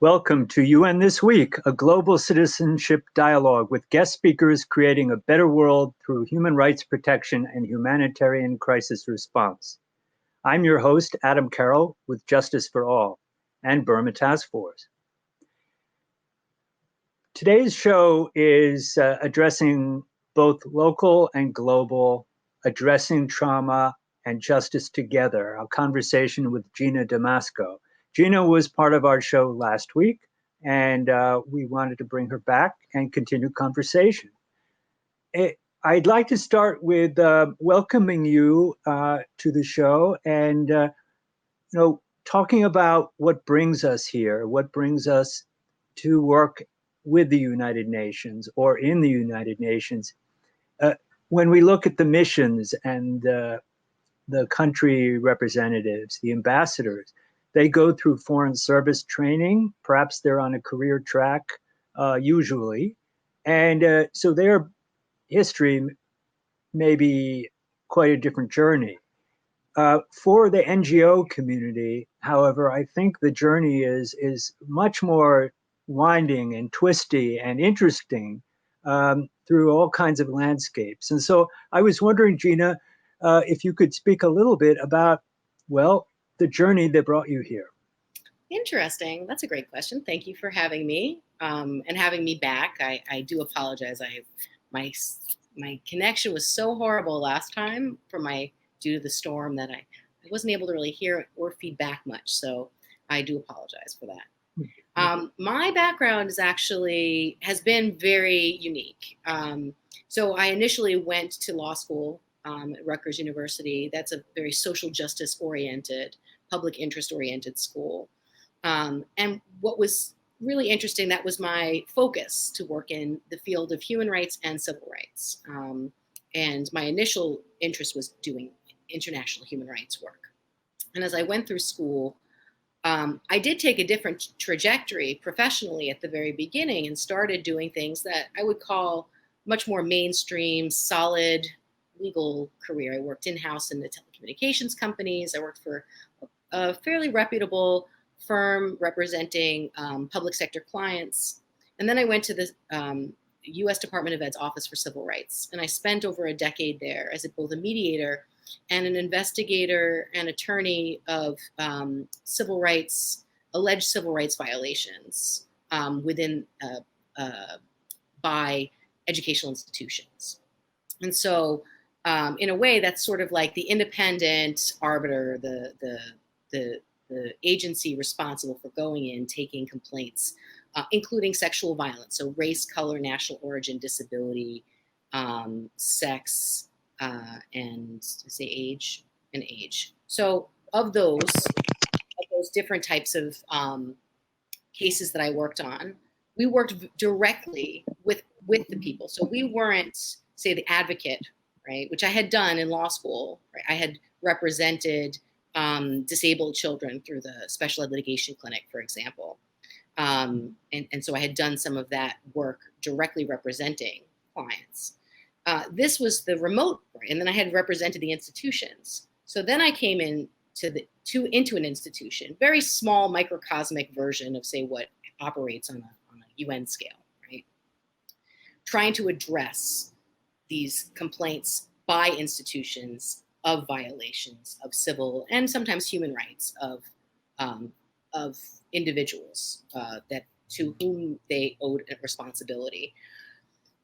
Welcome to UN This Week, a global citizenship dialogue with guest speakers creating a better world through human rights protection and humanitarian crisis response. I'm your host, Adam Carroll, with Justice for All and Burma Task Force. Today's show is addressing both local and global, addressing trauma and justice together, a conversation with Gina Damasco. Gina was part of our show last week, and we wanted to bring her back and continue conversation. I'd like to start with welcoming you to the show and talking about what brings us here, what brings us to work with the United Nations or in the United Nations. When we look at the missions and the country representatives, the ambassadors, they go through foreign service training. Perhaps they're on a career track, usually. And so their history may be quite a different journey. For the NGO community, however, I think the journey is much more winding and twisty and interesting through all kinds of landscapes. And so I was wondering, Gina, if you could speak a little bit about, well, the journey that brought you here. Interesting. That's a great question. Thank you for having me and having me back. I do apologize. My connection was so horrible last time due to the storm that I wasn't able to really hear or feedback much. So I do apologize for that. My background has been very unique. So I initially went to law school at Rutgers University. That's a very social justice oriented, public interest oriented school. And what was really interesting, that was my focus, to work in the field of human rights and civil rights. And my initial interest was doing international human rights work. And as I went through school, I did take a different trajectory professionally at the very beginning and started doing things that I would call much more mainstream, solid legal career. I worked in-house in the telecommunications companies. I worked for a fairly reputable firm representing public sector clients. And then I went to the U.S. Department of Ed's Office for Civil Rights. And I spent over a decade there as both a mediator and an investigator and attorney of alleged civil rights violations by educational institutions. And so in a way, that's sort of like the independent arbiter, the agency responsible for going in, taking complaints, including sexual violence, so race, color, national origin, disability, sex, and say age and age. So of those different types of cases that I worked on, we worked directly with the people. So we weren't, say, the advocate, right, which I had done in law school. Right? I had represented disabled children through the Special Ed Litigation Clinic, for example. And so I had done some of that work directly representing clients. This was the remote part, and then I had represented the institutions. So then I came into an institution, very small microcosmic version of, say, what operates on a UN scale, right? Trying to address these complaints by institutions of violations of civil and sometimes human rights of individuals to whom they owed a responsibility.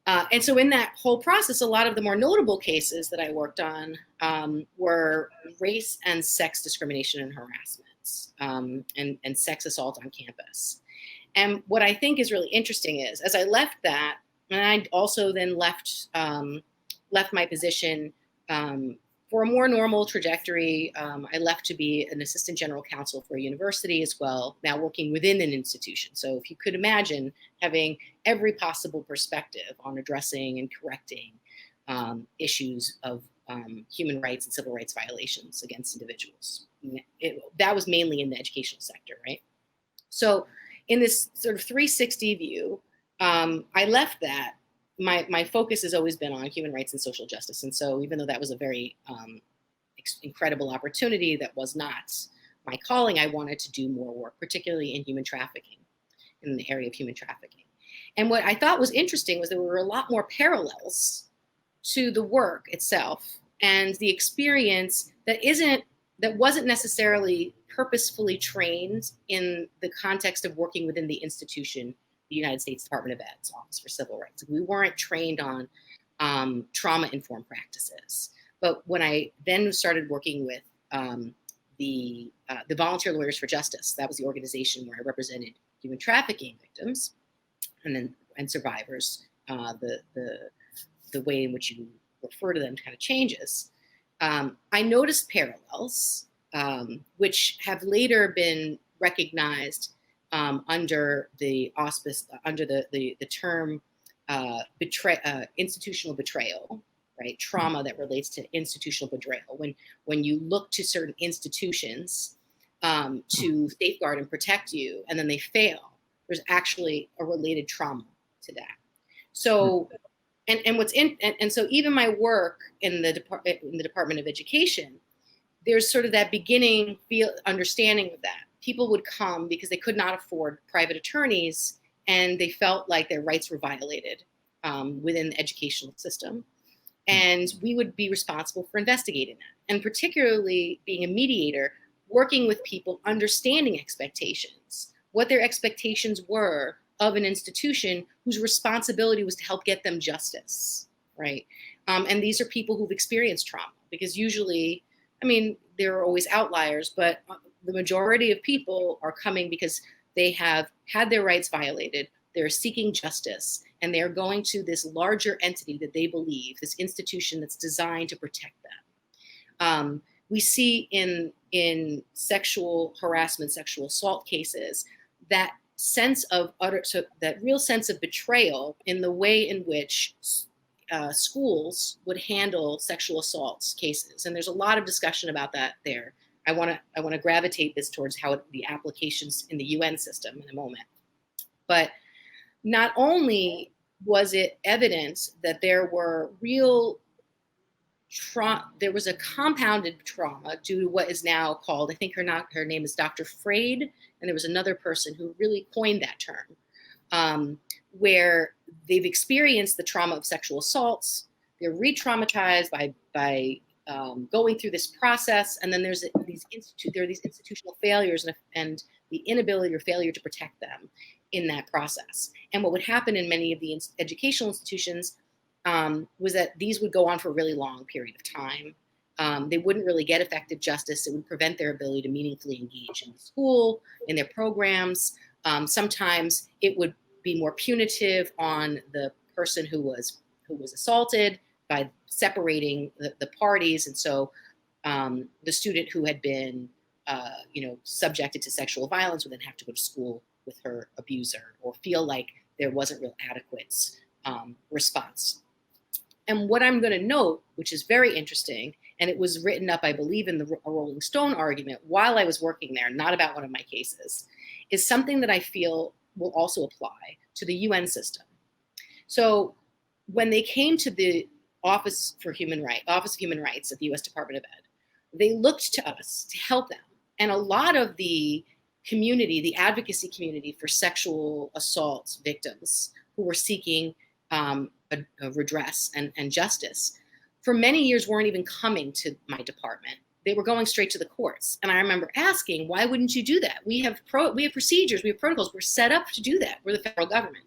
And so in that whole process, a lot of the more notable cases that I worked on were race and sex discrimination and harassment and sex assault on campus. And what I think is really interesting is, as I left that, and I also then left my position for a more normal trajectory. I left to be an assistant general counsel for a university as well, now working within an institution. So if you could imagine having every possible perspective on addressing and correcting issues of human rights and civil rights violations against individuals. That was mainly in the educational sector, right? So in this sort of 360 view, I left that. My focus has always been on human rights and social justice. And so even though that was a very incredible opportunity, that was not my calling, I wanted to do more work, particularly in human trafficking. in the area of human trafficking. And what I thought was interesting was there were a lot more parallels to the work itself and the experience that wasn't necessarily purposefully trained in the context of working within the institution, the United States Department of Ed's Office for Civil Rights. We weren't trained on trauma-informed practices. But when I then started working with the Volunteer Lawyers for Justice, that was the organization where I represented human trafficking victims and survivors, the way in which you refer to them kind of changes. I noticed parallels, which have later been recognized under the auspice, under the term institutional betrayal, right? Trauma that relates to institutional betrayal. When you look to certain institutions to safeguard and protect you, and then they fail, there's actually a related trauma to that. So. And so even my work in the Department of Education, there's sort of that beginning understanding of that. People would come because they could not afford private attorneys, and they felt like their rights were violated within the educational system. And we would be responsible for investigating that. And particularly being a mediator, working with people, understanding expectations, what their expectations were of an institution whose responsibility was to help get them justice, right? And these are people who've experienced trauma, because usually, I mean, there are always outliers, but the majority of people are coming because they have had their rights violated, they're seeking justice, and they're going to this larger entity that they believe, this institution that's designed to protect them. We see in sexual harassment, sexual assault cases, that real sense of betrayal in the way in which schools would handle sexual assaults cases. And there's a lot of discussion about that there. I want to gravitate this towards the applications in the UN system in a moment. But not only was it evident that there were there was a compounded trauma due to what is now called, I think her name is Dr. Freud, and there was another person who really coined that term, where they've experienced the trauma of sexual assaults, they're re-traumatized by going through this process, and then there are these institutional failures and the inability or failure to protect them in that process. And what would happen in many of the educational institutions was that these would go on for a really long period of time. They wouldn't really get effective justice. It would prevent their ability to meaningfully engage in school, in their programs. Sometimes it would be more punitive on the person who was assaulted by separating the parties. And so the student who had been subjected to sexual violence would then have to go to school with her abuser, or feel like there wasn't real adequate response. And what I'm going to note, which is very interesting, and it was written up, I believe, in a Rolling Stone argument while I was working there, not about one of my cases, is something that I feel will also apply to the UN system. So when they came to the Office of Human Rights at the US Department of Ed, they looked to us to help them. And a lot of the community, the advocacy community for sexual assault victims who were seeking a redress and justice, for many years weren't even coming to my department. They were going straight to the courts. And I remember asking, why wouldn't you do that? We have procedures, we have protocols, we're set up to do that. We're the federal government.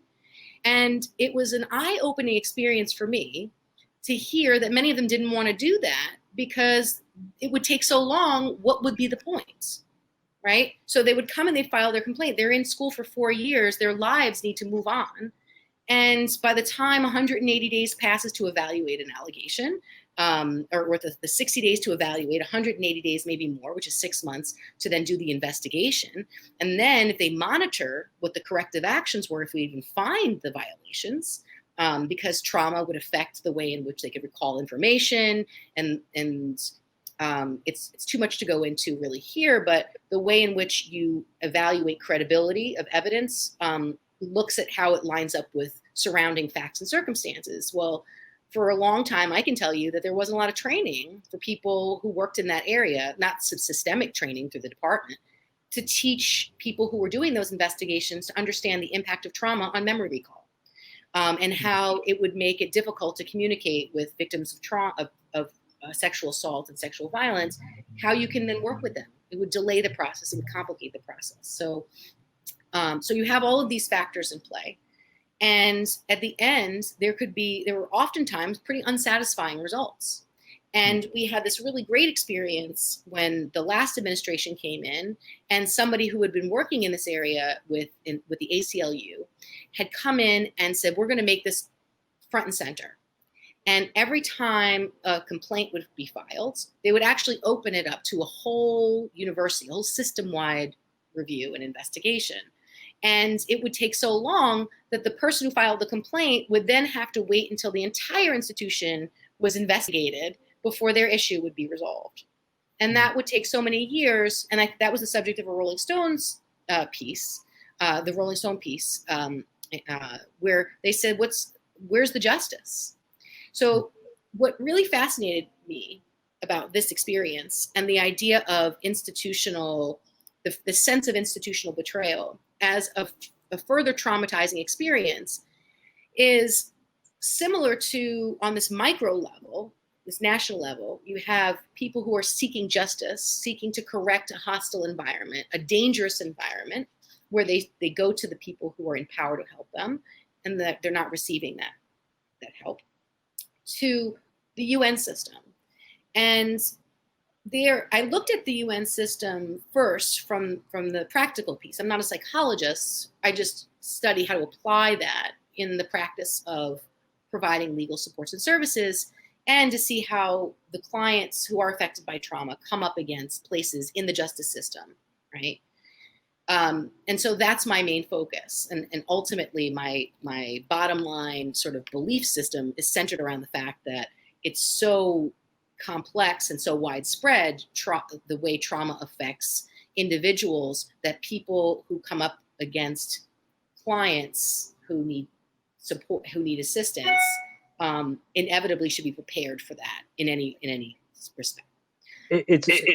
And it was an eye-opening experience for me to hear that many of them didn't want to do that because it would take so long. What would be the point? Right? So they would come and they'd file their complaint. They're in school for 4 years. Their lives need to move on. And by the time 180 days passes to evaluate an allegation, or the 60 days to evaluate, 180 days, maybe more, which is 6 months, to then do the investigation. And then if they monitor what the corrective actions were, if we even find the violations, because trauma would affect the way in which they could recall information, and it's too much to go into really here, but the way in which you evaluate credibility of evidence looks at how it lines up with surrounding facts and circumstances. Well, for a long time, I can tell you that there wasn't a lot of training for people who worked in that area, not systemic training through the department, to teach people who were doing those investigations to understand the impact of trauma on memory recall, and how it would make it difficult to communicate with victims of trauma, of sexual assault and sexual violence, how you can then work with them. It would delay the process, it would complicate the process. So, so you have all of these factors in play. And at the end, there were oftentimes pretty unsatisfying results. And we had this really great experience when the last administration came in, and somebody who had been working in this area with the ACLU had come in and said, we're going to make this front and center. And every time a complaint would be filed, they would actually open it up to a whole university, a whole system-wide review and investigation. And it would take so long that the person who filed the complaint would then have to wait until the entire institution was investigated before their issue would be resolved. And that would take so many years. And that was the subject of a Rolling Stones piece, the Rolling Stone piece, where they said, where's the justice? So what really fascinated me about this experience and the idea of the sense of institutional betrayal as a further traumatizing experience is similar to, on this micro level, this national level, you have people who are seeking justice, seeking to correct a hostile environment, a dangerous environment, where they go to the people who are in power to help them, and that they're not receiving that help, to the UN system. And I looked at the UN system first from the practical piece. I'm not a psychologist. I just study how to apply that in the practice of providing legal supports and services, and to see how the clients who are affected by trauma come up against places in the justice system, right? And so that's my main focus. And ultimately, my bottom line sort of belief system is centered around the fact that it's so complex and so widespread, the way trauma affects individuals, that people who come up against clients who need support, who need assistance, inevitably should be prepared for that in any respect.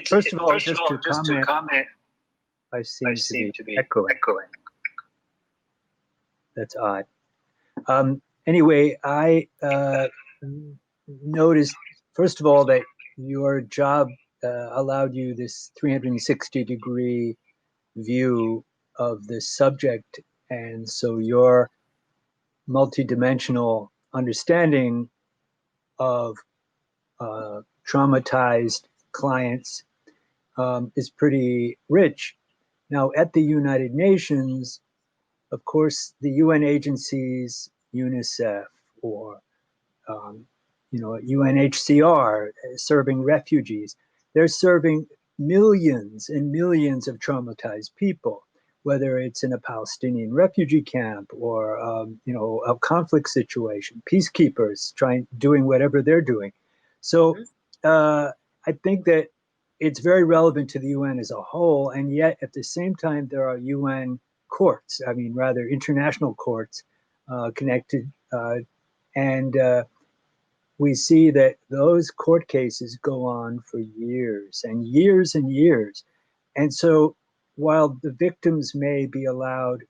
First of all, just to comment, I seem to be echoing. That's odd. Anyway, I noticed, first of all, that your job allowed you this 360-degree view of this subject. And so your multidimensional understanding of traumatized clients is pretty rich. Now, at the United Nations, of course, the UN agencies, UNICEF or UNHCR, serving refugees, they're serving millions and millions of traumatized people, whether it's in a Palestinian refugee camp or a conflict situation, peacekeepers doing whatever they're doing. So I think that it's very relevant to the UN as a whole, and yet at the same time there are UN courts, rather international courts connected, and we see that those court cases go on for years and years and years. And so while the victims may be allowed,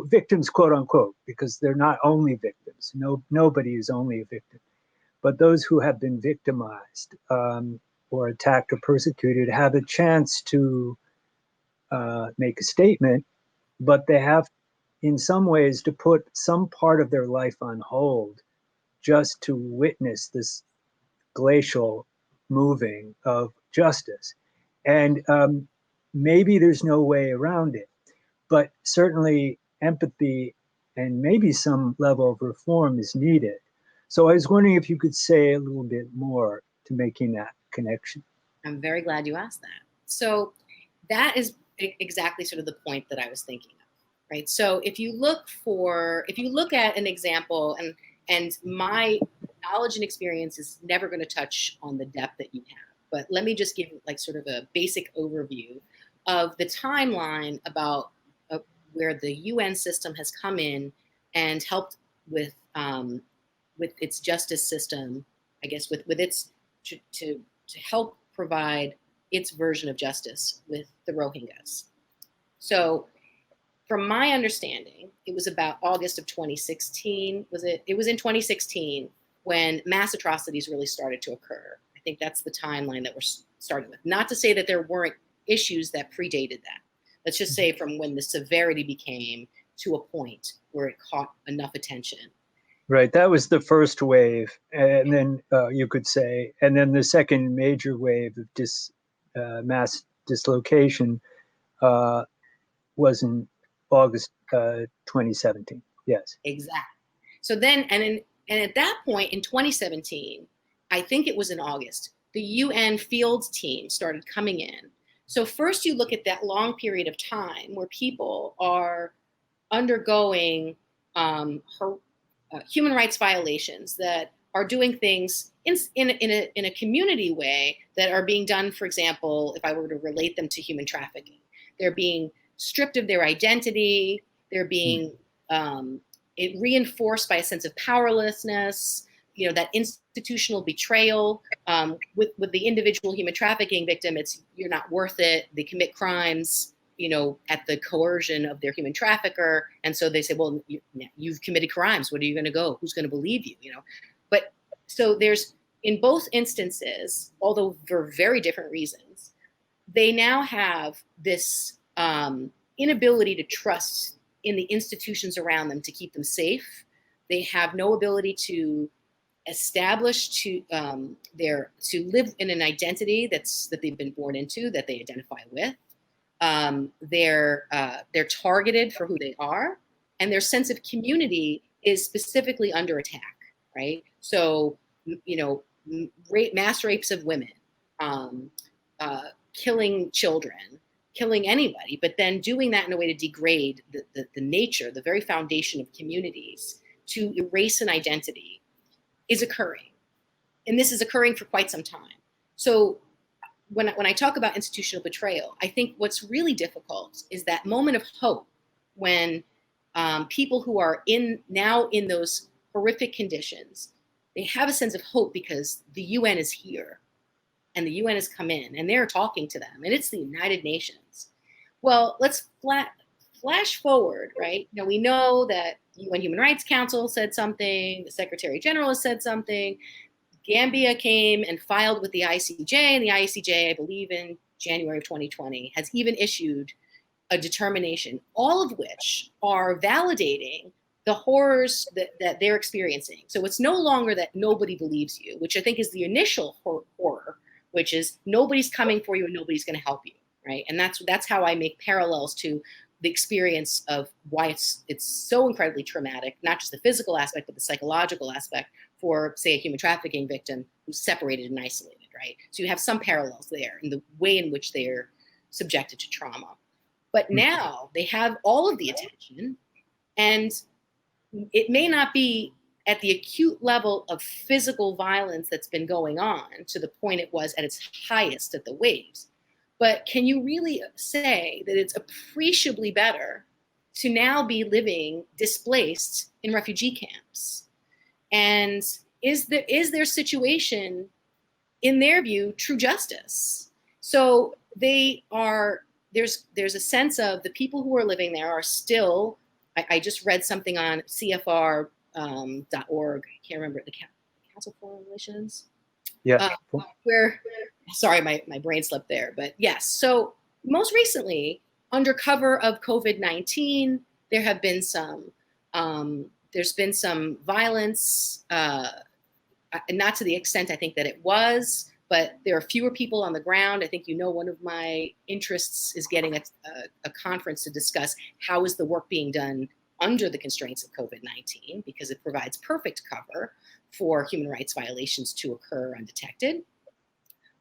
victims quote unquote, because they're not only victims, nobody is only a victim, but those who have been victimized or attacked or persecuted have a chance to make a statement, but they have in some ways to put some part of their life on hold just to witness this glacial moving of justice. And maybe there's no way around it, but certainly empathy and maybe some level of reform is needed. So I was wondering if you could say a little bit more to making that connection. I'm very glad you asked that. So that is exactly sort of the point that I was thinking of, right? So if you look at an example, and my knowledge and experience is never going to touch on the depth that you have, but let me just give like sort of a basic overview of the timeline about where the UN system has come in and helped with its justice system, I guess, with its to help provide its version of justice with the Rohingyas. So from my understanding, it was about August of 2016. Was it? It was in 2016 when mass atrocities really started to occur. I think that's the timeline that we're starting with. Not to say that there weren't issues that predated that. Let's just say from when the severity became to a point where it caught enough attention. Right. That was the first wave. And then you could say, and then the second major wave of mass dislocation uh, was in August 2017. Yes. Exactly. So then, and at that point in 2017, I think it was in August, the UN field team started coming in. So first you look at that long period of time where people are undergoing human rights violations that are doing things in a community way that are being done, for example, if I were to relate them to human trafficking. They're being stripped of their identity. They're being reinforced by a sense of powerlessness, that institutional betrayal. With the individual human trafficking victim, it's you're not worth it. They commit crimes, at the coercion of their human trafficker. And so they say, well, you've committed crimes. Where are you going to go? Who's going to believe you? But so there's, in both instances, although for very different reasons, they now have this inability to trust in the institutions around them to keep them safe. They have no ability to establish to live in an identity that they've been born into, that they identify with. They're targeted for who they are, and their sense of community is specifically under attack, right? So, mass rapes of women, killing children, killing anybody, but then doing that in a way to degrade the nature, the very foundation of communities, to erase an identity, is occurring. And this is occurring for quite some time. So when I talk about institutional betrayal, I think what's really difficult is that moment of hope when people who are now in those horrific conditions, they have a sense of hope because the UN is here and the UN has come in and they're talking to them, and it's the United Nations. Well, let's flash forward, right? We know that UN Human Rights Council said something, the Secretary General has said something. Gambia came and filed with the ICJ, and the ICJ, I believe in January of 2020, has even issued a determination, all of which are validating the horrors that they're experiencing. So it's no longer that nobody believes you, which I think is the initial horror, which is nobody's coming for you and nobody's going to help you, right? And that's how I make parallels to the experience of why it's so incredibly traumatic, not just the physical aspect, but the psychological aspect for, say, a human trafficking victim who's separated and isolated, right? So you have some parallels there in the way in which they're subjected to trauma. But now they have all of the attention, and it may not be at the acute level of physical violence that's been going on to the point it was at its highest at the waves. But can you really say that it's appreciably better to now be living displaced in refugee camps? And is their situation, in their view, true justice? So there's a sense of the people who are living there are still, I just read something on CFR.org, I can't remember, the Council for Foreign Relations? Yeah. Where, sorry, my brain slipped there, but yes. So most recently, under cover of COVID-19, there have been there's been some violence, not to the extent I think that it was, but there are fewer people on the ground. I think one of my interests is getting a conference to discuss how is the work being done under the constraints of COVID-19, because it provides perfect cover for human rights violations to occur undetected.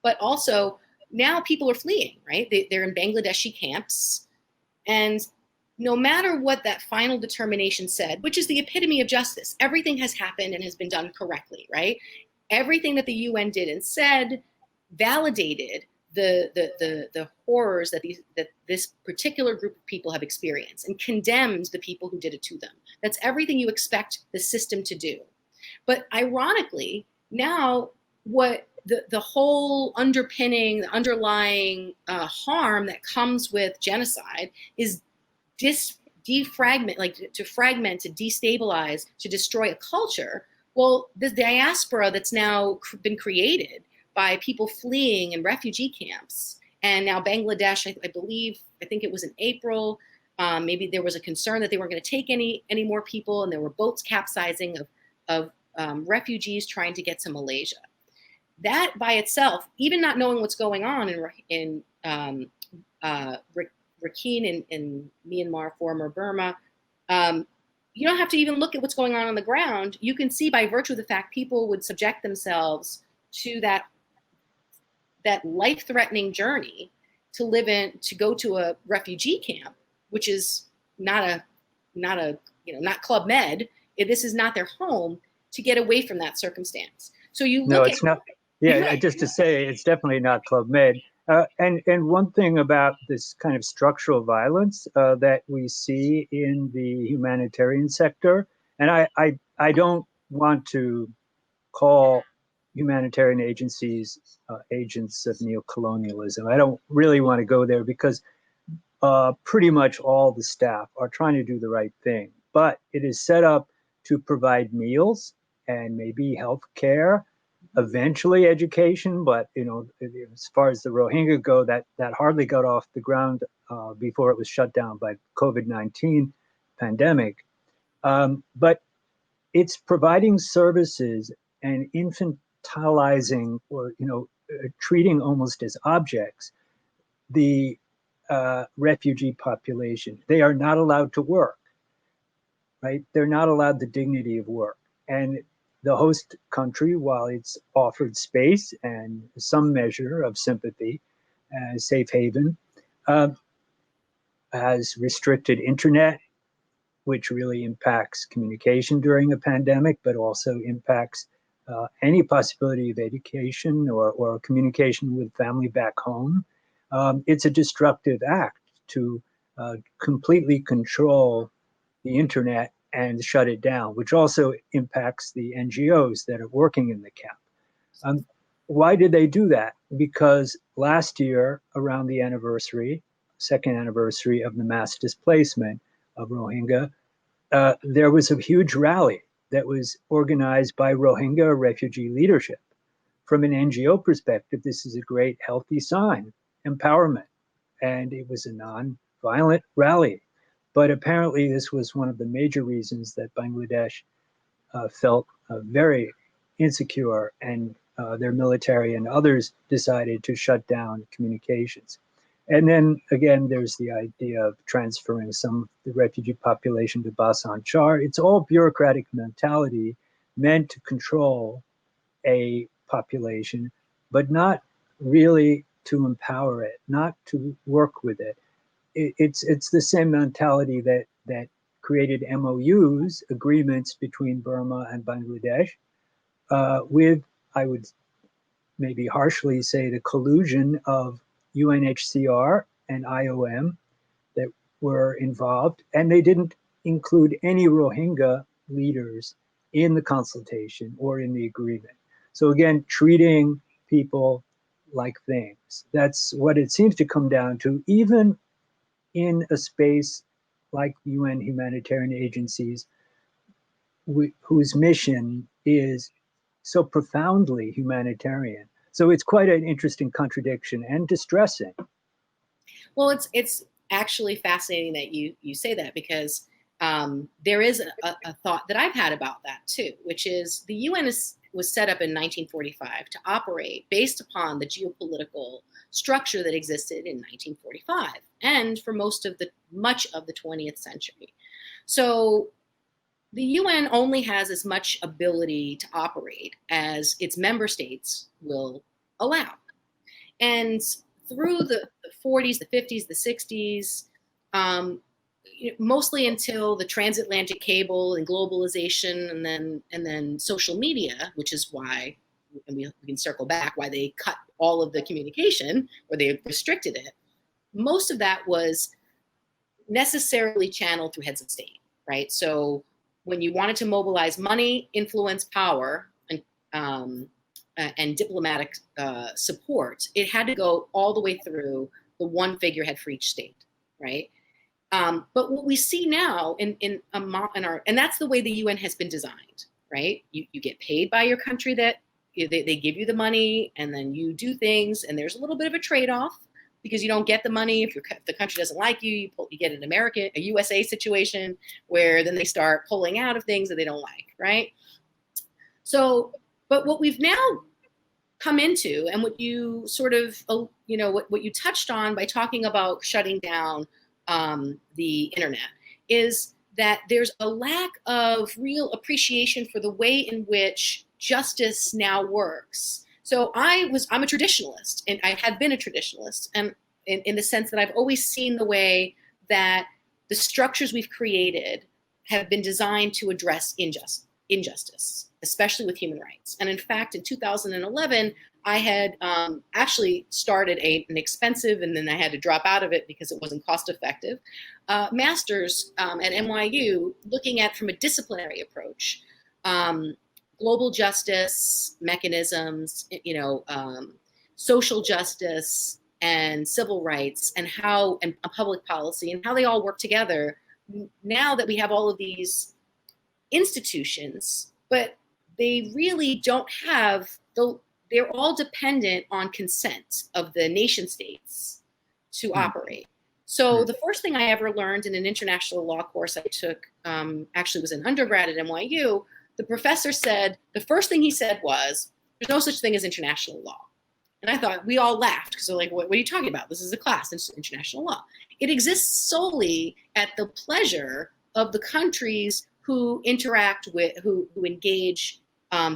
But also, now people are fleeing, right? They're in Bangladeshi camps. And no matter what that final determination said, which is the epitome of justice, everything has happened and has been done correctly, right? Everything that the UN did and said validated the horrors that this particular group of people have experienced and condemned the people who did it to them. That's everything you expect the system to do. But ironically, now what the whole underpinning, the underlying harm that comes with genocide is defragment, like to fragment, to destabilize, to destroy a culture. Well, the diaspora that's now been created by people fleeing in refugee camps, and now Bangladesh, I believe, I think it was in April, maybe there was a concern that they weren't going to take any more people, and there were boats capsizing of refugees trying to get to Malaysia. That by itself, even not knowing what's going on in Rakhine in Myanmar, former Burma, you don't have to even look at what's going on the ground. You can see by virtue of the fact people would subject themselves to that life-threatening journey to go to a refugee camp, which is not Club Med. This is not their home, to get away from that circumstance. So you look No, it's not. Yeah, right. just to say, it's definitely not Club Med. And one thing about this kind of structural violence that we see in the humanitarian sector, and I don't want to call humanitarian agencies agents of neocolonialism. I don't really want to go there, because pretty much all the staff are trying to do the right thing. But it is set up to provide meals and maybe health care, eventually education. But as far as the Rohingya go, that hardly got off the ground before it was shut down by COVID-19 pandemic. But it's providing services and infantilizing, or treating almost as objects the refugee population. They are not allowed to work, right? They're not allowed the dignity of work. And the host country, while it's offered space and some measure of sympathy, safe haven, uh, has restricted internet, which really impacts communication during a pandemic, but also impacts any possibility of education or communication with family back home. It's a destructive act to completely control the internet and shut it down, which also impacts the NGOs that are working in the camp. Why did they do that? Because last year, around the second anniversary of the mass displacement of Rohingya, there was a huge rally that was organized by Rohingya refugee leadership. From an NGO perspective, this is a great, healthy sign, empowerment. And it was a non-violent rally. But apparently, this was one of the major reasons that Bangladesh felt very insecure, and their military and others decided to shut down communications. And then again, there's the idea of transferring some of the refugee population to Basan Char. It's all bureaucratic mentality meant to control a population, but not really to empower it, not to work with it. It's the same mentality that created MOUs, agreements between Burma and Bangladesh, with, I would maybe harshly say, the collusion of UNHCR and IOM that were involved, and they didn't include any Rohingya leaders in the consultation or in the agreement. So again, treating people like things. That's what it seems to come down to, even in a space like UN humanitarian agencies, whose mission is so profoundly humanitarian. So it's quite an interesting contradiction and distressing. Well, it's actually fascinating that you say that, because there is a thought that I've had about that too, which is the UN was set up in 1945 to operate based upon the geopolitical structure that existed in 1945 and for much of the 20th century. So the UN only has as much ability to operate as its member states will allow. And through the 40s, the 50s, the 60s, mostly until the transatlantic cable and globalization, and then social media, which is why, and we can circle back, why they cut all of the communication, or they restricted it. Most of that was necessarily channeled through heads of state, right? So when you wanted to mobilize money, influence, power, and and diplomatic support, it had to go all the way through the one figurehead for each state, right? But what we see now in our, and that's the way the UN has been designed, right? You get paid by your country that they give you the money, and then you do things, and there's a little bit of a trade-off because you don't get the money if the country doesn't like you. You get a USA situation where then they start pulling out of things that they don't like, right? So, but what we've now come into, and what you sort of, what you touched on by talking about shutting down the internet, is that there's a lack of real appreciation for the way in which justice now works. So I'm a traditionalist, and I have been a traditionalist, and in the sense that I've always seen the way that the structures we've created have been designed to address injustice, especially with human rights. And in fact, in 2011, I had actually started an expensive, and then I had to drop out of it because it wasn't cost effective, master's at NYU, looking at, from a disciplinary approach, global justice mechanisms, social justice and civil rights, and how, and public policy, and how they all work together now that we have all of these institutions, but they really don't have they're all dependent on consent of the nation states to operate. So the first thing I ever learned in an international law course I took, actually was an undergrad at NYU, the professor said, the first thing he said was, there's no such thing as international law. And I thought, we all laughed because they're like, what are you talking about? This is a class, it's international law. It exists solely at the pleasure of the countries who interact with, who engage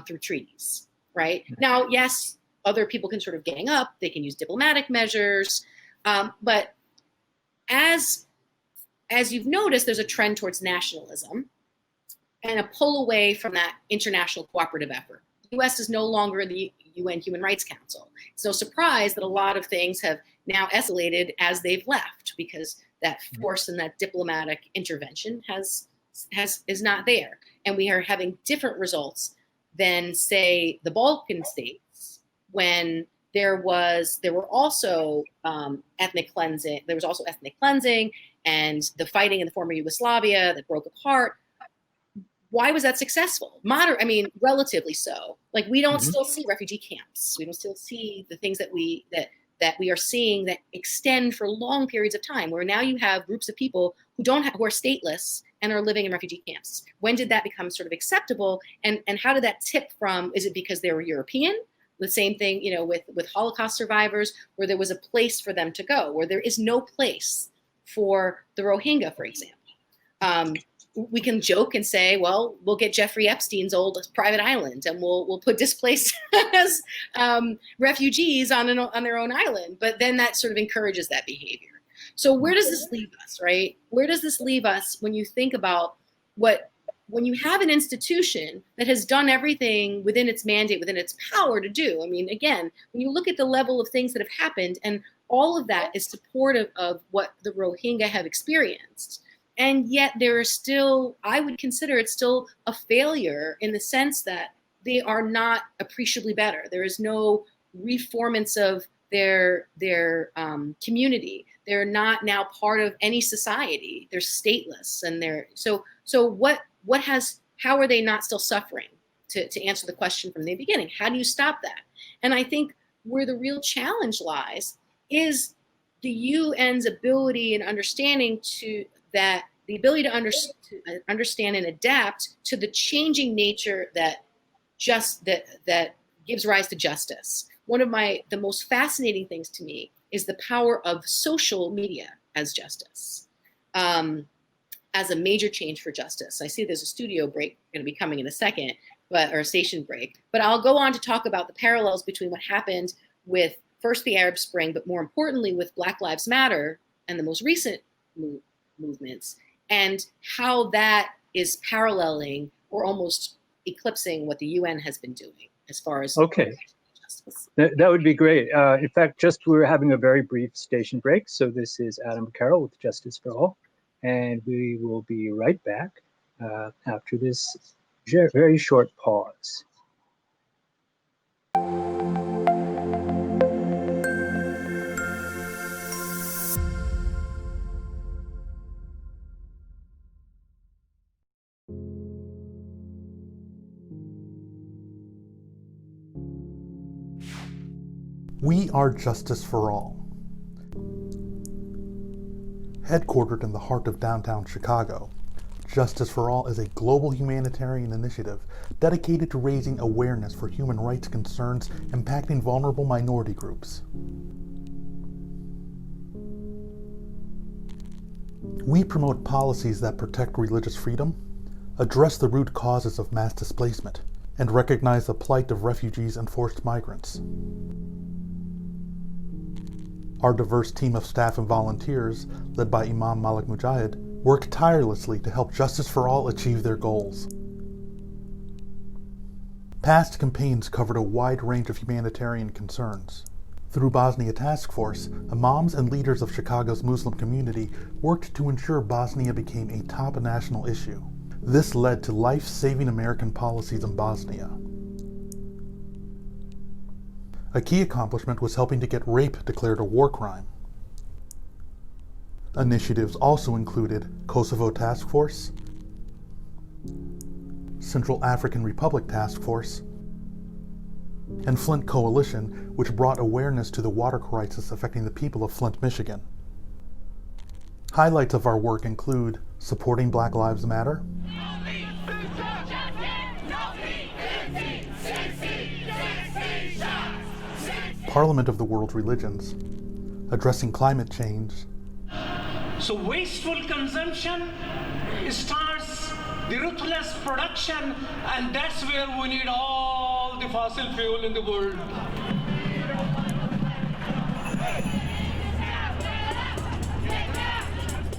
through treaties, right? Now, yes, other people can sort of gang up, they can use diplomatic measures, but as you've noticed, there's a trend towards nationalism and a pull away from that international cooperative effort. The US is no longer in the UN Human Rights Council. It's no surprise that a lot of things have now escalated as they've left, because that force and that diplomatic intervention is not there. And we are having different results than, say, the Balkan states, when there were also ethnic cleansing. There was also ethnic cleansing and the fighting in the former Yugoslavia that broke apart. Why was that successful? Relatively so. Like, we don't still see refugee camps. We don't still see the things that we are seeing that extend for long periods of time, where now you have groups of people who are stateless and are living in refugee camps. When did that become sort of acceptable? And how did that tip from, is it because they were European? The same thing, with Holocaust survivors, where there was a place for them to go, where there is no place for the Rohingya, for example. We can joke and say, well, we'll get Jeffrey Epstein's old private island, and we'll put displaced refugees on their own island. But then that sort of encourages that behavior. So where does this leave us, right? Where does this leave us when you think about when you have an institution that has done everything within its mandate, within its power to do? I mean, again, when you look at the level of things that have happened, and all of that is supportive of what the Rohingya have experienced. And yet there is still, I would consider it still a failure, in the sense that they are not appreciably better. There is no reformance of their community. They're not now part of any society. They're stateless, and how are they not still suffering? To answer the question from the beginning, how do you stop that? And I think where the real challenge lies is the UN's ability and understanding the ability to understand and adapt to the changing nature that gives rise to justice. One of the most fascinating things to me is the power of social media as justice, as a major change for justice. I see there's a studio break going to be coming in a second, or a station break. But I'll go on to talk about the parallels between what happened with first the Arab Spring, but more importantly with Black Lives Matter and the most recent movements, and how that is paralleling or almost eclipsing what the UN has been doing as far as justice. That would be great. In fact, we're having a very brief station break. So this is Adam Carroll with Justice for All, and we will be right back after this very short pause. We are Justice for All. Headquartered in the heart of downtown Chicago, Justice for All is a global humanitarian initiative dedicated to raising awareness for human rights concerns impacting vulnerable minority groups. We promote policies that protect religious freedom, address the root causes of mass displacement, and recognize the plight of refugees and forced migrants. Our diverse team of staff and volunteers, led by Imam Malik Mujahid, work tirelessly to help Justice for All achieve their goals. Past campaigns covered a wide range of humanitarian concerns. Through Bosnia Task Force, imams and leaders of Chicago's Muslim community worked to ensure Bosnia became a top national issue. This led to life-saving American policies in Bosnia. A key accomplishment was helping to get rape declared a war crime. Initiatives also included Kosovo Task Force, Central African Republic Task Force, and Flint Coalition, which brought awareness to the water crisis affecting the people of Flint, Michigan. Highlights of our work include supporting Black Lives Matter, Parliament of the World's Religions, addressing climate change. So wasteful consumption starts the ruthless production, and that's where we need all the fossil fuel in the world.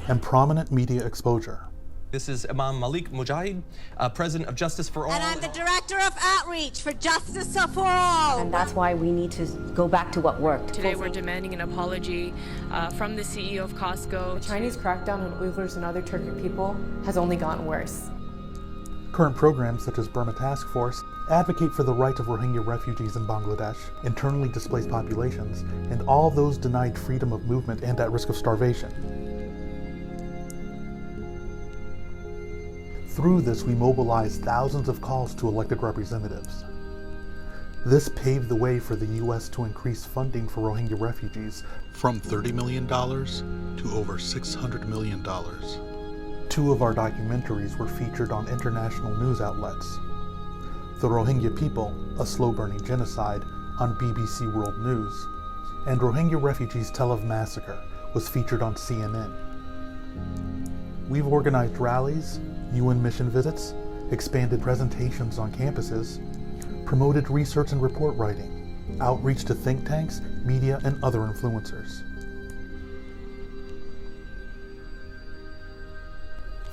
And prominent media exposure. This is Imam Malik Mujahid, President of Justice for All. And I'm the Director of Outreach for Justice for All. And that's why we need to go back to what worked. Today we're demanding an apology from the CEO of Costco. The Chinese crackdown on Uyghurs and other Turkic people has only gotten worse. Current programs such as Burma Task Force advocate for the rights of Rohingya refugees in Bangladesh, internally displaced populations, and all those denied freedom of movement and at risk of starvation. Through this, we mobilized thousands of calls to elected representatives. This paved the way for the U.S. to increase funding for Rohingya refugees from $30 million to over $600 million. 2 of our documentaries were featured on international news outlets. The Rohingya People, A Slow-Burning Genocide on BBC World News, and Rohingya Refugees Tell of Massacre was featured on CNN. We've organized rallies, UN mission visits, expanded presentations on campuses, promoted research and report writing, outreach to think tanks, media, and other influencers.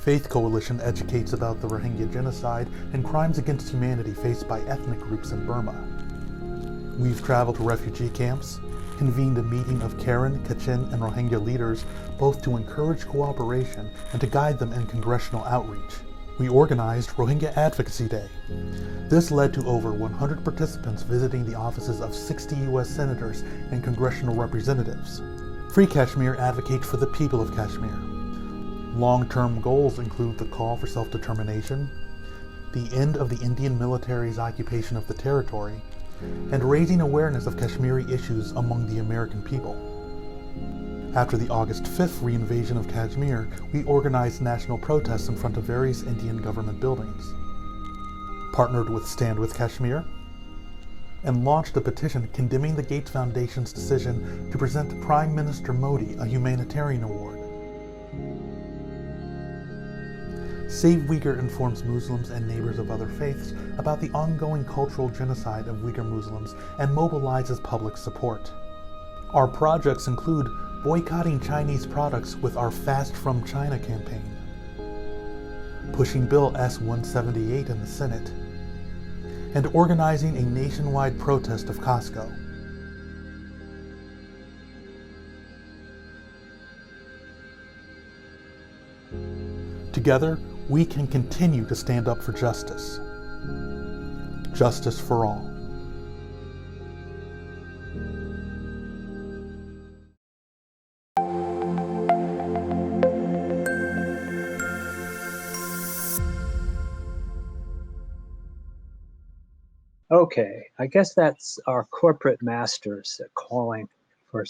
Faith Coalition educates about the Rohingya genocide and crimes against humanity faced by ethnic groups in Burma. We've traveled to refugee camps, convened a meeting of Karen, Kachin, and Rohingya leaders, both to encourage cooperation and to guide them in congressional outreach. We organized Rohingya Advocacy Day. This led to over 100 participants visiting the offices of 60 U.S. senators and congressional representatives. Free Kashmir advocates for the people of Kashmir. Long-term goals include the call for self-determination, the end of the Indian military's occupation of the territory, and raising awareness of Kashmiri issues among the American people. After the August 5th reinvasion of Kashmir, we organized national protests in front of various Indian government buildings, partnered with Stand with Kashmir, and launched a petition condemning the Gates Foundation's decision to present Prime Minister Modi a humanitarian award. Save Uyghur informs Muslims and neighbors of other faiths about the ongoing cultural genocide of Uyghur Muslims and mobilizes public support. Our projects include boycotting Chinese products with our Fast from China campaign, pushing Bill S-178 in the Senate, and organizing a nationwide protest of Costco. Together, we can continue to stand up for justice. Justice for all. Okay, I guess that's our corporate masters calling for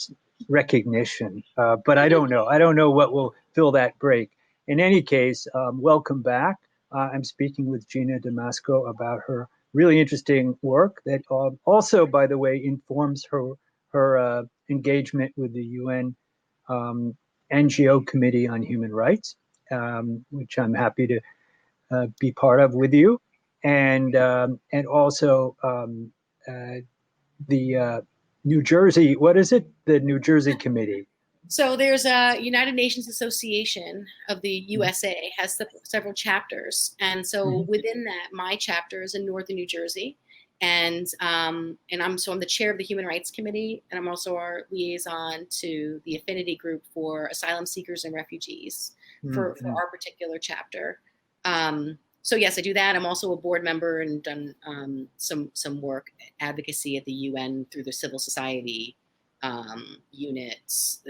recognition, but I don't know. I don't know what will fill that break. In any case, welcome back. I'm speaking with Gina Damasco about her really interesting work that also, by the way, informs her engagement with the UN NGO Committee on Human Rights, which I'm happy to be part of with you, and also the New Jersey. What is it? The New Jersey Committee. So there's a United Nations Association of the USA has several chapters, and so within that, my chapter is in northern New Jersey, and I'm the chair of the Human Rights Committee, and I'm also our liaison to the affinity group for asylum seekers and refugees for our particular chapter. So yes, I do that. I'm also a board member and done some work advocacy at the UN through the civil society units,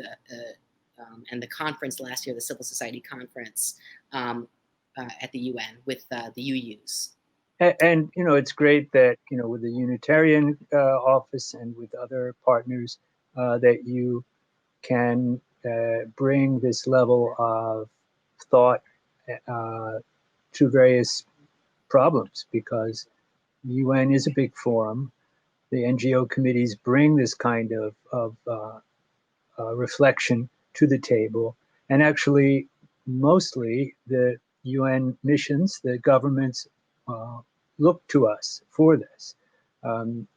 and the conference last year, the Civil Society Conference at the UN with the UUs. And it's great that with the Unitarian office and with other partners that you can bring this level of thought to various problems, because the UN is a big forum. The NGO committees bring this kind of reflection to the table, and actually, mostly the UN missions, the governments look to us for this,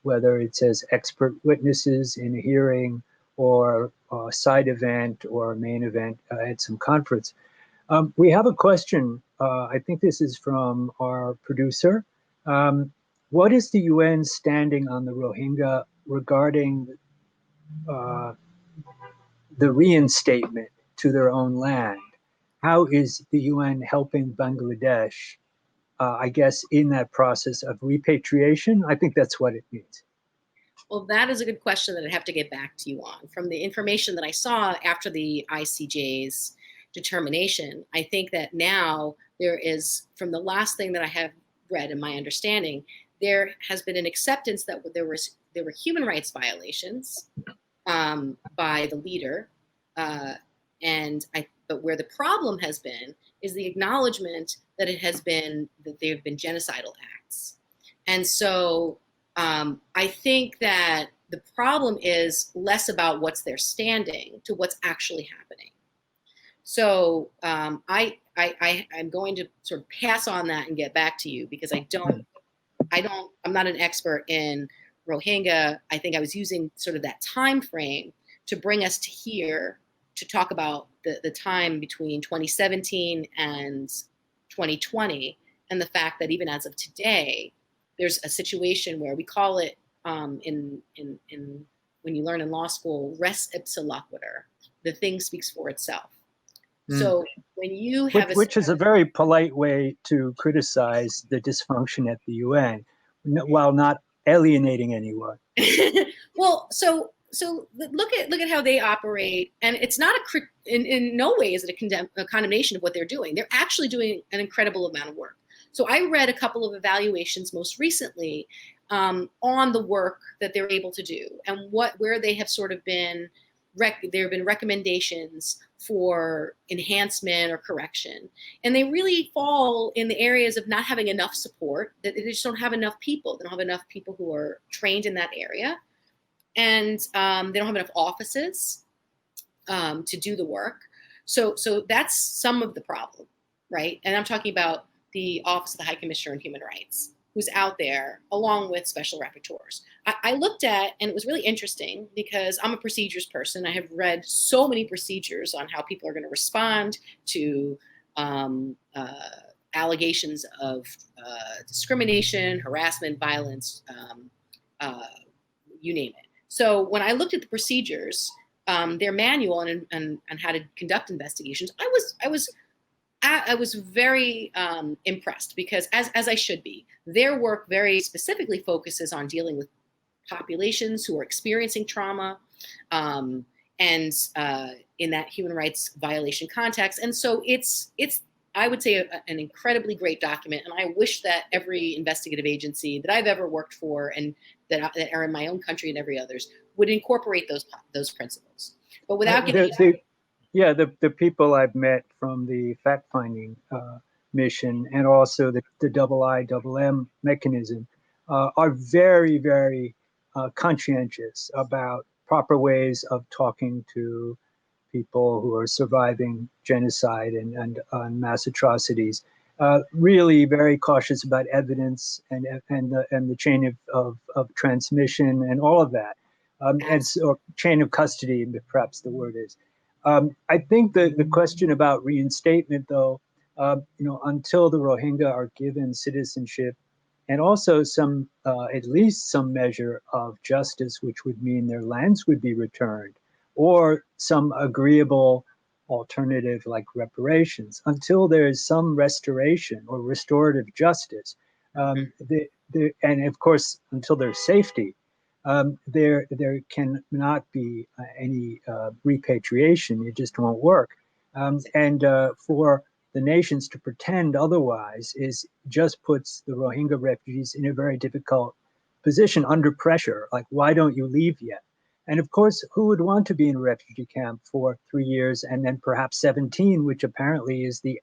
whether it's as expert witnesses in a hearing or a side event or a main event at some conference. We have a question. I think this is from our producer. What is the UN standing on the Rohingya regarding the reinstatement to their own land? How is the UN helping Bangladesh, I guess, in that process of repatriation? I think that's what it means. Well, that is a good question that I'd have to get back to you on. From the information that I saw after the ICJ's determination, I think that now there is, from the last thing that I have read in my understanding, there has been an acceptance that there were human rights violations by the leader, but where the problem has been is the acknowledgement that there have been genocidal acts, and so I think that the problem is less about what's their standing to what's actually happening. So I'm going to sort of pass on that and get back to you, because I'm not an expert in Rohingya. I think I was using sort of that time frame to bring us to here to talk about the time between 2017 and 2020, and the fact that even as of today, there's a situation where we call it in when you learn in law school, res ipsa loquitur. The thing speaks for itself. So when you have which is a very polite way to criticize the dysfunction at the UN, while not alienating anyone. Well, so look at how they operate, and it's not in no way is it a condemnation of what they're doing. They're actually doing an incredible amount of work. So I read a couple of evaluations most recently on the work that they're able to do, and where they have sort of been. There have been recommendations for enhancement or correction, and they really fall in the areas of not having enough support. That they just don't have enough people. They don't have enough people who are trained in that area, and they don't have enough offices to do the work. So that's some of the problem, right? And I'm talking about the Office of the High Commissioner on Human Rights, who's out there along with special rapporteurs. I looked at, and it was really interesting because I'm a procedures person. I have read so many procedures on how people are going to respond to allegations of discrimination, harassment, violence, you name it. So when I looked at the procedures, their manual and how to conduct investigations, I was very impressed, because as I should be, their work very specifically focuses on dealing with populations who are experiencing trauma and in that human rights violation context. And so it's I would say, an incredibly great document. And I wish that every investigative agency that I've ever worked for and that are in my own country and every others would incorporate those principles. But without getting the people I've met from the fact-finding mission and also the IIM mechanism are very, very conscientious about proper ways of talking to people who are surviving genocide and mass atrocities. Really very cautious about evidence and the chain of transmission and all of that, and so chain of custody, perhaps the word is. I think the question about reinstatement, though, until the Rohingya are given citizenship and also some, at least some measure of justice, which would mean their lands would be returned, or some agreeable alternative like reparations, until there is some restoration or restorative justice, and of course, until there's safety, there cannot be any repatriation. It just won't work. And for the nations to pretend otherwise just puts the Rohingya refugees in a very difficult position under pressure. Like, why don't you leave yet? And of course, who would want to be in a refugee camp for 3 years and then perhaps 17, which apparently is the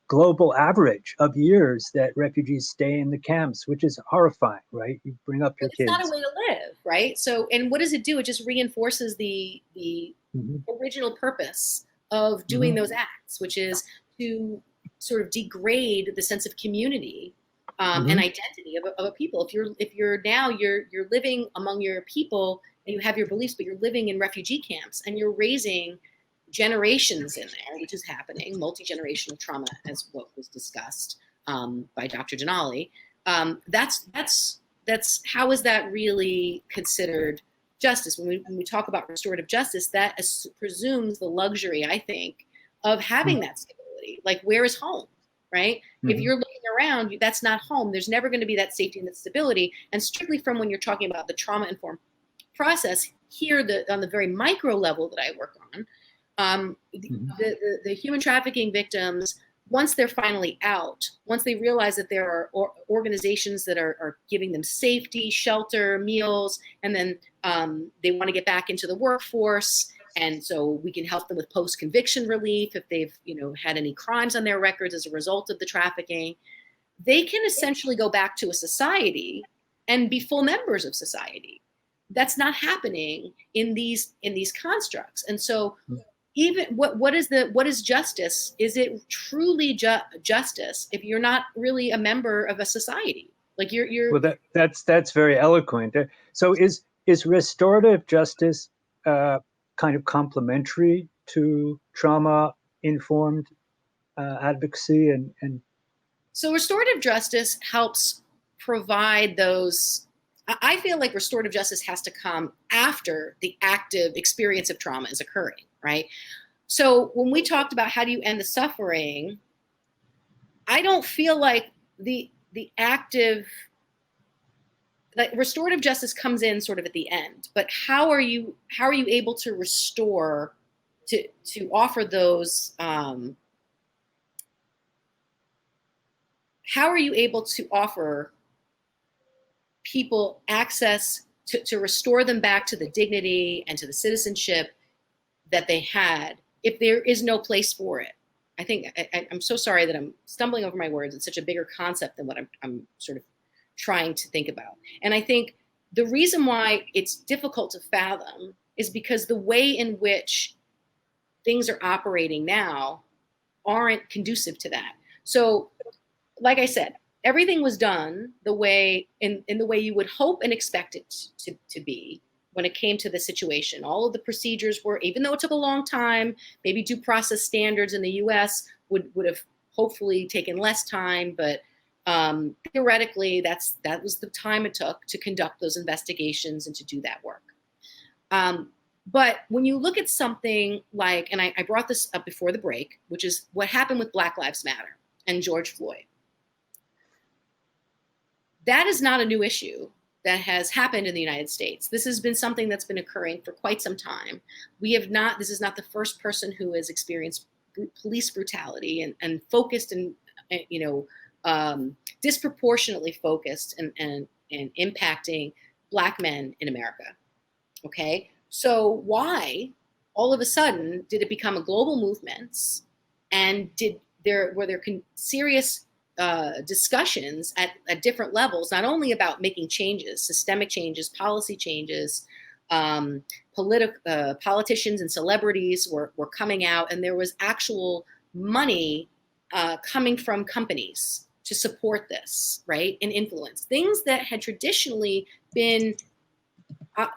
global average of years that refugees stay in the camps, which is horrifying, right? You bring up your kids. It's not a way to live, right? So, and what does it do? It just reinforces the original purpose of doing those acts, which is to sort of degrade the sense of community and identity of a people. If you're now living among your people and you have your beliefs, but you're living in refugee camps and you're raising generations in there, which is happening, multi-generational trauma, as what was discussed by Dr. Denali. That's how is that really considered justice? When we talk about restorative justice, that presumes the luxury, I think, of having that stability. Like, where is home, right? If you're looking around, that's not home. There's never going to be that safety and that stability. And strictly from when you're talking about the trauma-informed process, here, on the very micro level that I work on, the human trafficking victims, once they're finally out, once they realize that there are organizations that are giving them safety, shelter, meals, and then they want to get back into the workforce, and so we can help them with post-conviction relief if they've had any crimes on their records as a result of the trafficking, they can essentially go back to a society and be full members of society. That's not happening in these constructs, and so. Even what is justice? Is it truly justice if you're not really a member of a society? Like you're. Well, that's very eloquent. So is restorative justice kind of complementary to trauma-informed advocacy and? So restorative justice helps provide those. I feel like restorative justice has to come after the active experience of trauma is occurring, right? So when we talked about how do you end the suffering, I don't feel like the active, like restorative justice comes in sort of at the end. But how are you able to restore, to offer those? How are you able to offer people access to restore them back to the dignity and to the citizenship that they had if there is no place for it? I think I'm so sorry that I'm stumbling over my words. It's such a bigger concept than what I'm sort of trying to think about. And I think the reason why it's difficult to fathom is because the way in which things are operating now aren't conducive to that. So, like I said, everything was done the way in the way you would hope and expect it to be when it came to the situation. All of the procedures were, even though it took a long time, maybe due process standards in the US would have hopefully taken less time, but theoretically that was the time it took to conduct those investigations and to do that work. But when you look at something like, and I brought this up before the break, which is what happened with Black Lives Matter and George Floyd. That is not a new issue that has happened in the United States. This has been something that's been occurring for quite some time. This is not the first person who has experienced police brutality and focused and, disproportionately focused and impacting Black men in America. Okay, so why all of a sudden did it become a global movement, and were there serious discussions at different levels, not only about making changes, systemic changes, policy changes, politicians and celebrities were coming out, and there was actual money coming from companies to support this, right? And influence. Things that had traditionally been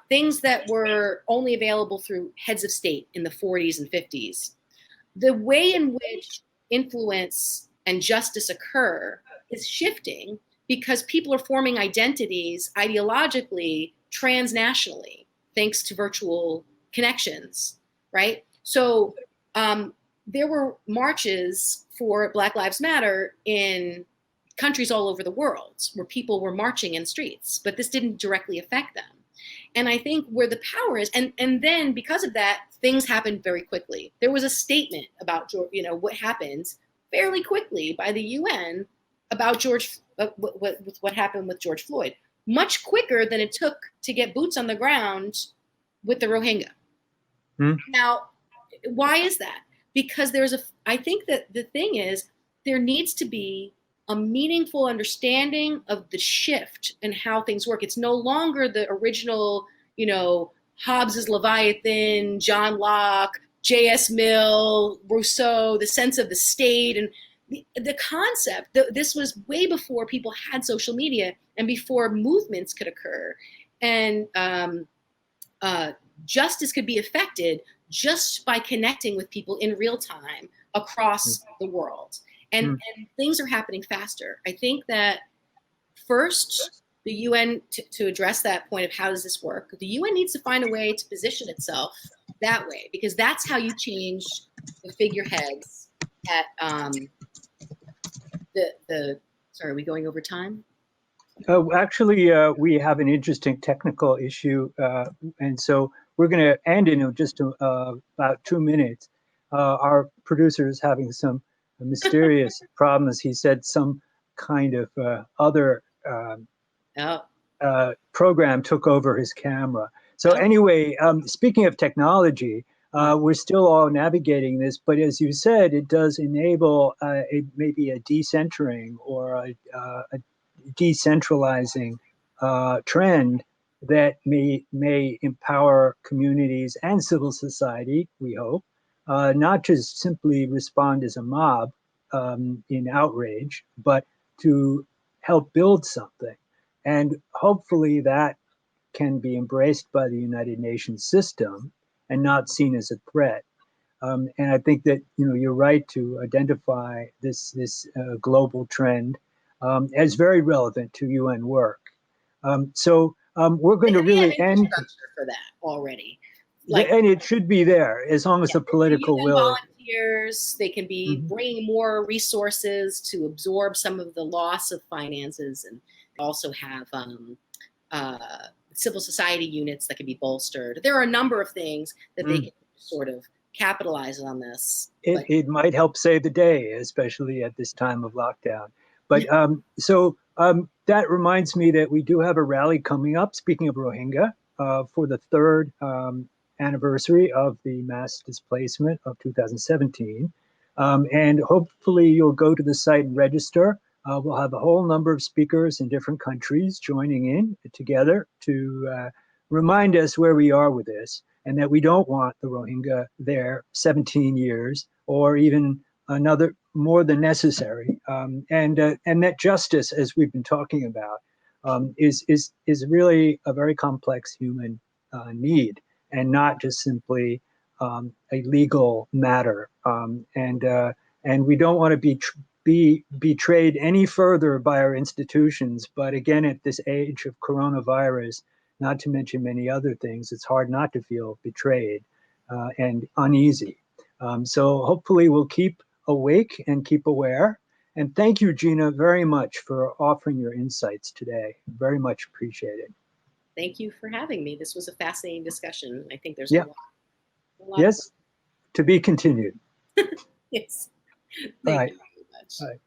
things that were only available through heads of state in the 40s and 50s. The way in which influence and justice occur is shifting because people are forming identities ideologically transnationally, thanks to virtual connections, right? So there were marches for Black Lives Matter in countries all over the world where people were marching in streets, but this didn't directly affect them. And I think where the power is, and then because of that, things happened very quickly. There was a statement about, what happened fairly quickly by the UN about what happened with George Floyd, much quicker than it took to get boots on the ground with the Rohingya. Now, why is that? Because I think that the thing is, there needs to be a meaningful understanding of the shift and how things work. It's no longer the original, Hobbes's Leviathan, John Locke, J.S. Mill, Rousseau, the sense of the state. And the concept, this was way before people had social media and before movements could occur. And justice could be affected just by connecting with people in real time across the world. And things are happening faster. I think that first, the UN, to address that point of how does this work, the UN needs to find a way to position itself that way, because that's how you change the figureheads at sorry, are we going over time? Actually, we have an interesting technical issue, and so we're going to end in just about 2 minutes. Our producer is having some mysterious problems. He said some kind of other program took over his camera. So anyway, speaking of technology, we're still all navigating this, but as you said, it does enable maybe a decentering or a decentralizing trend that may empower communities and civil society, we hope, not to simply respond as a mob in outrage, but to help build something. And hopefully that can be embraced by the United Nations system and not seen as a threat. And I think that you're right to identify this global trend as very relevant to UN work. So we're going to really end for that already. And it should be there as long as the political will. Volunteers, they can be bringing more resources to absorb some of the loss of finances, and also have civil society units that can be bolstered. There are a number of things that they can sort of capitalize on this. It might help save the day, especially at this time of lockdown. But that reminds me that we do have a rally coming up, speaking of Rohingya, for the third anniversary of the mass displacement of 2017. And hopefully you'll go to the site and register. We'll have a whole number of speakers in different countries joining in together to remind us where we are with this, and that we don't want the Rohingya there 17 years or even another more than necessary, and that justice, as we've been talking about, is really a very complex human need, and not just simply a legal matter. And we don't want to be betrayed any further by our institutions. But again, at this age of coronavirus, not to mention many other things, it's hard not to feel betrayed and uneasy. So hopefully we'll keep awake and keep aware. And thank you, Gina, very much for offering your insights today. Very much appreciated. Thank you for having me. This was a fascinating discussion. I think there's a lot. Yes, to be continued. Yes. Right. Thank you very much. Right.